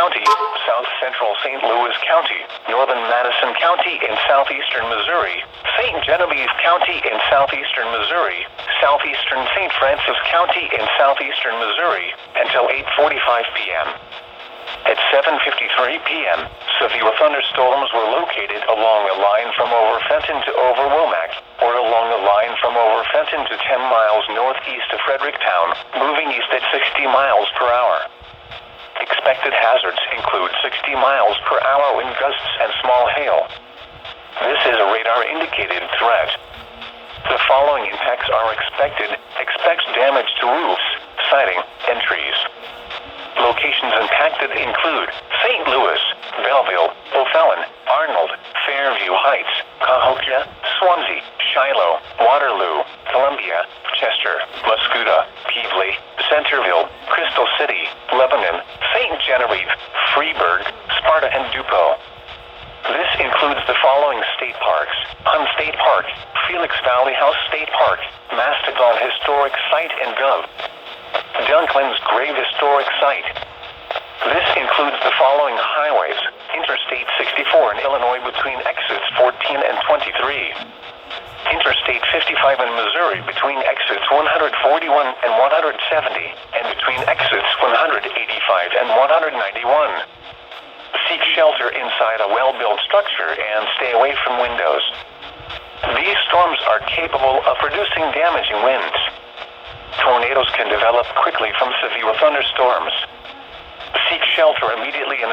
County, South Central St. Louis County, Northern Madison County in southeastern Missouri, St. Genevieve County in southeastern Missouri, southeastern St. Francis County in southeastern Missouri, until 8:45 p.m. At 7:53 p.m., severe thunderstorms were located along the line from over Fenton to over Womack, or along the line from over Fenton to 10 miles northeast of Fredericktown, moving east at 60 miles per hour. Expected hazards include 60 miles per hour wind gusts and small hail. This is a radar-indicated threat. The following impacts are expected. Expect damage to roofs, siding, and trees. Locations impacted include St. Louis, Belleville, O'Fallon, Arnold, Fairview Heights, Cahokia, Swansea, Shiloh, Waterloo, Columbia, Chester, Muscuda, Pevely, Centerville, Crystal City, Lebanon, St. Genevieve, Freeburg, Sparta, and Dupont. This includes the following state parks: Hun State Park, Felix Valley House State Park, Mastodon Historic Site and Gov. Dunklin's Grave Historic Site. This includes the following highways: Interstate 64 in Illinois between exits 14 and 23. Interstate 55 in Missouri between exits 141 and 170, and between exits 185 and 191. Seek shelter inside a well-built structure and stay away from windows. These storms are capable of producing damaging winds. Tornadoes can develop quickly from severe thunderstorms. Seek shelter immediately